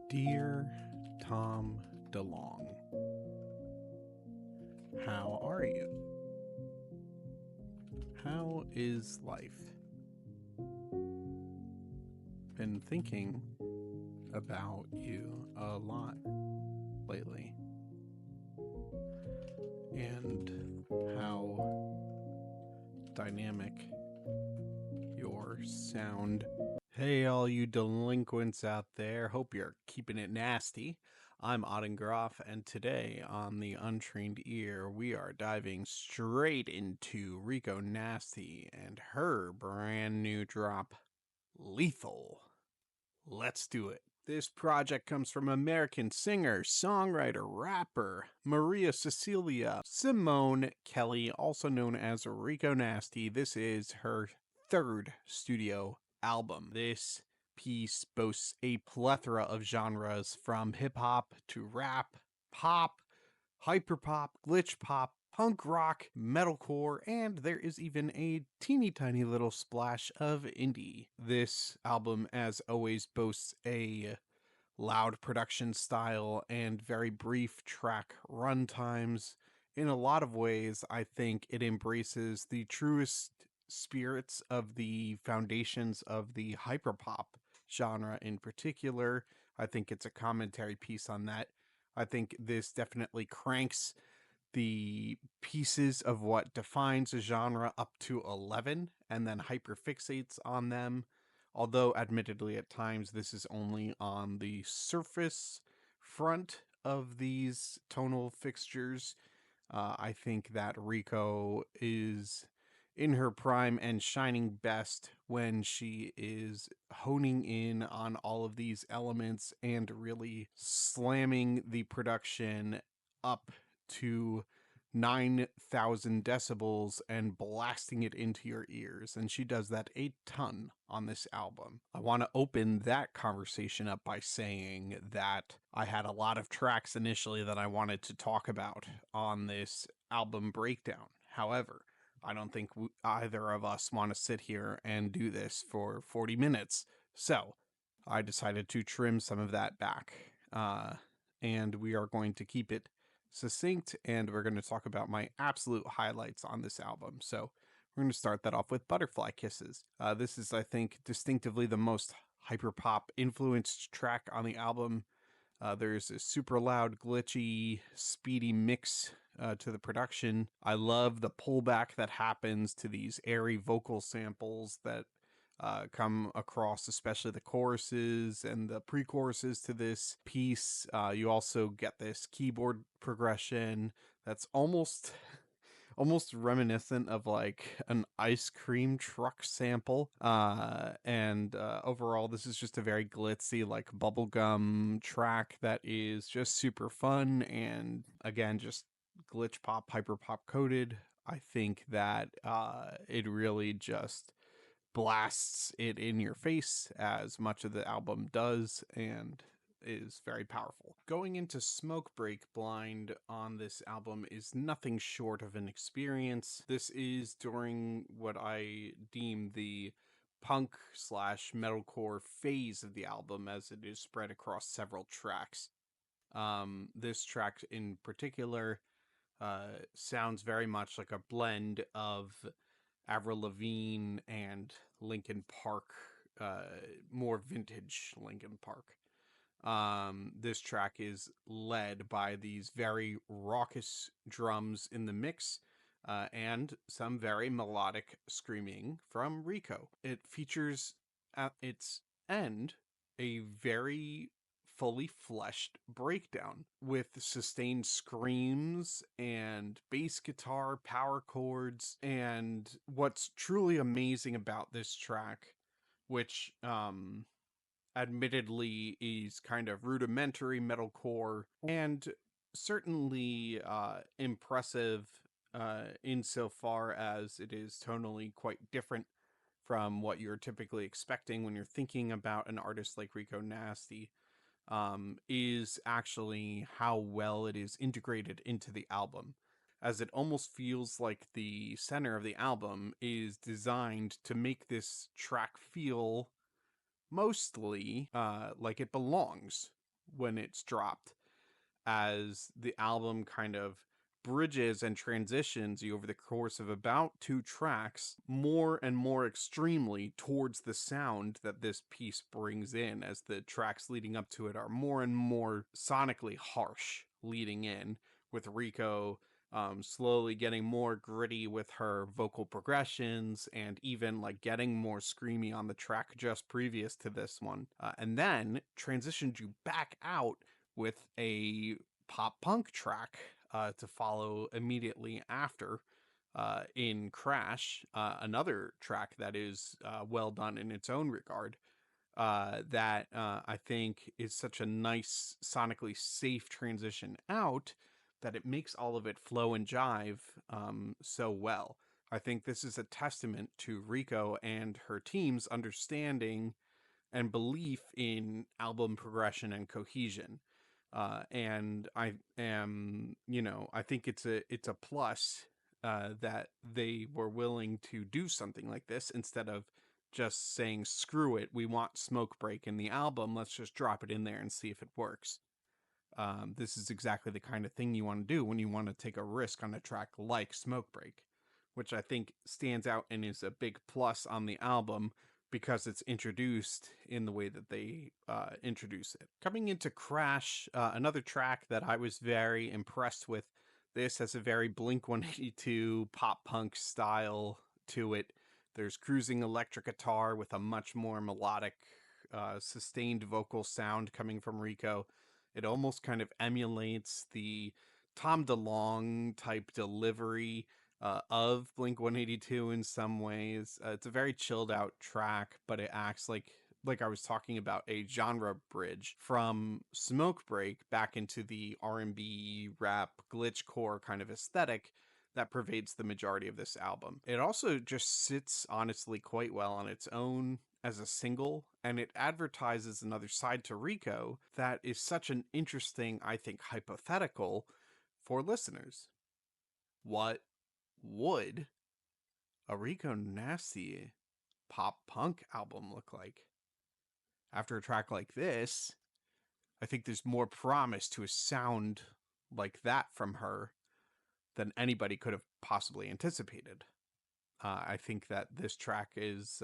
Dear Tom DeLong, how are you? How is life? Been thinking about you a lot lately, and how dynamic your sound. Hey, all you delinquents out there. Hope you're keeping it nasty. I'm Auden Groff, and today on the Untrained Ear, we are diving straight into Rico Nasty and her brand new drop, Lethal. Let's do it. This project comes from American singer, songwriter, rapper Maria Cecilia Simone Kelly, also known as Rico Nasty. This is her third studio album. This piece boasts a plethora of genres from hip hop to rap, pop, hyperpop, glitch pop, punk rock, metalcore, and there is even a teeny tiny little splash of indie. This album, as always, boasts a loud production style and very brief track run times. In a lot of ways, I think it embraces the truest spirits of the foundations of the hyperpop genre in particular. I think it's a commentary piece on that. I think this definitely cranks the pieces of what defines a genre up to 11 and then hyperfixates on them. Although, admittedly, at times this is only on the surface front of these tonal fixtures. I think that Rico is in her prime and shining best when she is honing in on all of these elements and really slamming the production up to 9,000 decibels and blasting it into your ears. And she does that a ton on this album. I want to open that conversation up by saying that I had a lot of tracks initially that I wanted to talk about on this album breakdown. However, I don't think either of us want to sit here and do this for 40 minutes. So I decided to trim some of that back. And we are going to keep it succinct, and we're going to talk about my absolute highlights on this album. So we're going to start that off with Butterfly Kisses. This is, I think, distinctively the most hyperpop influenced track on the album. There's a super loud, glitchy, speedy mix to the production. I love the pullback that happens to these airy vocal samples that come across, especially the choruses and the pre-choruses to this piece. You also get this keyboard progression that's almost reminiscent of like an ice cream truck sample. And overall, this is just a very glitzy, like bubblegum track that is just super fun and again, just glitch pop, hyper pop coded. I think that it really just blasts it in your face as much of the album does and is very powerful. Going into Smoke Break Blind on this album is nothing short of an experience. This is during what I deem the punk slash metalcore phase of the album as it is spread across several tracks. This track in particular sounds very much like a blend of Avril Lavigne and Linkin Park, more vintage Linkin Park. This track is led by these very raucous drums in the mix and some very melodic screaming from Rico. It features at its end a very fully fleshed breakdown with sustained screams and bass guitar, power chords, and what's truly amazing about this track, which admittedly is kind of rudimentary metalcore and certainly impressive insofar as it is tonally quite different from what you're typically expecting when you're thinking about an artist like Rico Nasty, is actually how well it is integrated into the album, as it almost feels like the center of the album is designed to make this track feel mostly like it belongs when it's dropped, as the album kind of bridges and transitions you over the course of about 2 tracks more and more extremely towards the sound that this piece brings in, as the tracks leading up to it are more and more sonically harsh leading in, with Rico slowly getting more gritty with her vocal progressions and even like getting more screamy on the track just previous to this one. And then transitioned you back out with a pop punk track to follow immediately after in Crash, another track that is well done in its own regard. That I think is such a nice, sonically safe transition out that it makes all of it flow and jive so well. I think this is a testament to Rico and her team's understanding and belief in album progression and cohesion. And I am, I think it's a plus that they were willing to do something like this instead of just saying screw it, we want Smoke Break in the album, let's just drop it in there and see if it works. This is exactly the kind of thing you want to do when you want to take a risk on a track like Smoke Break, which I think stands out and is a big plus on the album because it's introduced in the way that they introduce it. Coming into Crash, another track that I was very impressed with. This has a very Blink 182 pop punk style to it. There's cruising electric guitar with a much more melodic, sustained vocal sound coming from Rico. It almost kind of emulates the Tom DeLonge type delivery of Blink 182 in some ways. It's a very chilled out track, but it acts like I was talking about, a genre bridge from Smoke Break back into the R&B rap glitchcore kind of aesthetic that pervades the majority of this album. It also just sits honestly quite well on its own as a single, and it advertises another side to Rico that is such an interesting, I think, hypothetical for listeners. What would a Rico Nasty pop punk album look like? After a track like this, I think there's more promise to a sound like that from her than anybody could have possibly anticipated. I think that this track is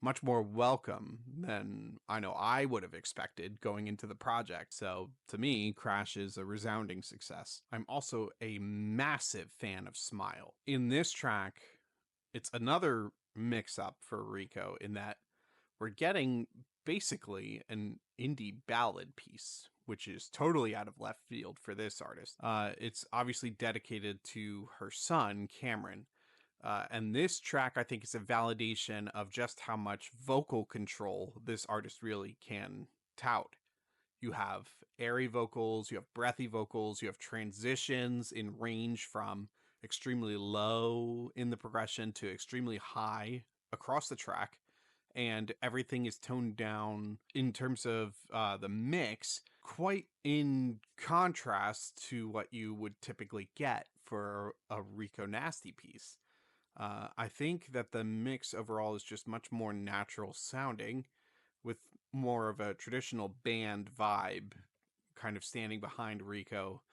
much more welcome than I know I would have expected going into the project. So to me, Crash is a resounding success. I'm also a massive fan of Smile. In this track, it's another mix up for Rico in that we're getting basically an indie ballad piece, which is totally out of left field for this artist. It's obviously dedicated to her son, Cameron. And this track, I think, is a validation of just how much vocal control this artist really can tout. You have airy vocals, you have breathy vocals, you have transitions in range from extremely low in the progression to extremely high across the track. And everything is toned down in terms of the mix, quite in contrast to what you would typically get for a Rico Nasty piece. I think that the mix overall is just much more natural sounding, with more of a traditional band vibe kind of standing behind Rico.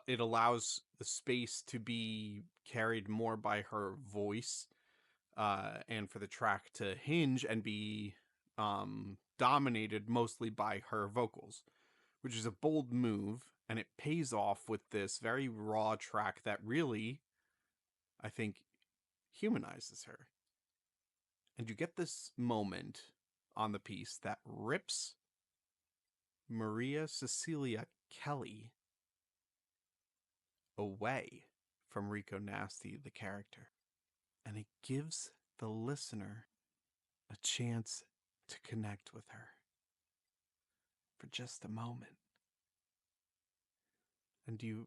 It allows the space to be carried more by her voice, and for the track to hinge and be dominated mostly by her vocals, which is a bold move, and it pays off with this very raw track that really, I think, humanizes her. And you get this moment on the piece that rips Maria Cecilia Kelly away from Rico Nasty, the character. And it gives the listener a chance to connect with her for just a moment. And you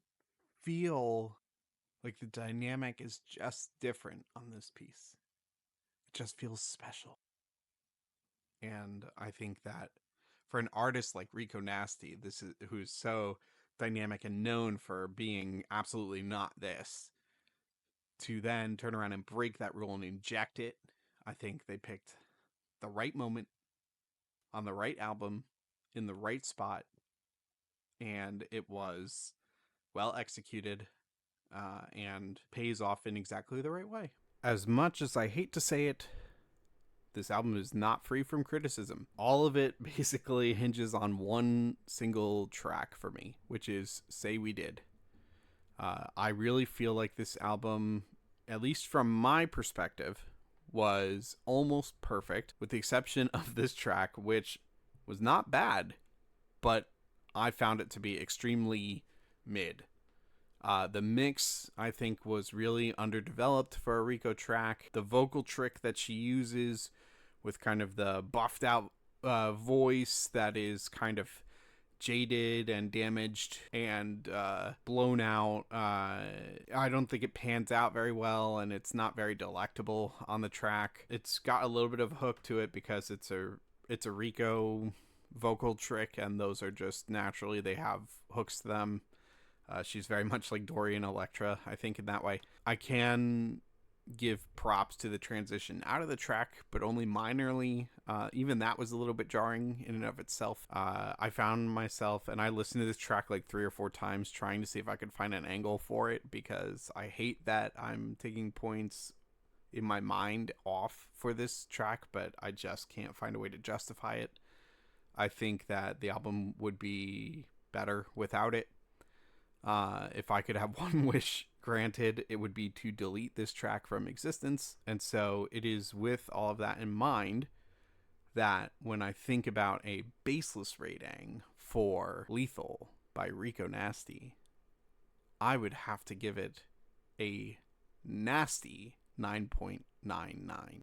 feel like the dynamic is just different on this piece. It just feels special. And I think that for an artist like Rico Nasty, this is who's so dynamic and known for being absolutely not this, to then turn around and break that rule and inject it, I think they picked the right moment on the right album in the right spot and it was well executed and pays off in exactly the right way. As much as I hate to say it, this album is not free from criticism. All of it basically hinges on one single track for me, which is Say We Did. I really feel like this album, at least from my perspective, was almost perfect, with the exception of this track, which was not bad, but I found it to be extremely mid. The mix, I think, was really underdeveloped for a Rico track. The vocal trick that she uses with kind of the buffed out voice that is kind of jaded and damaged and blown out. I don't think it pans out very well, and it's not very delectable on the track. It's got a little bit of a hook to it because it's a Rico vocal trick, and those are just naturally, they have hooks to them. She's very much like Dorian Electra, I think, in that way. I can give props to the transition out of the track, but only minorly. Even that was a little bit jarring in and of itself. I found myself, and I listened to this track like 3 or 4 times trying to see if I could find an angle for it, because I hate that I'm taking points in my mind off for this track, but I just can't find a way to justify it. I think that the album would be better without it. If I could have one wish granted, it would be to delete this track from existence. And so it is with all of that in mind that when I think about a baseless rating for Lethal by Rico Nasty, I would have to give it a nasty 9.99.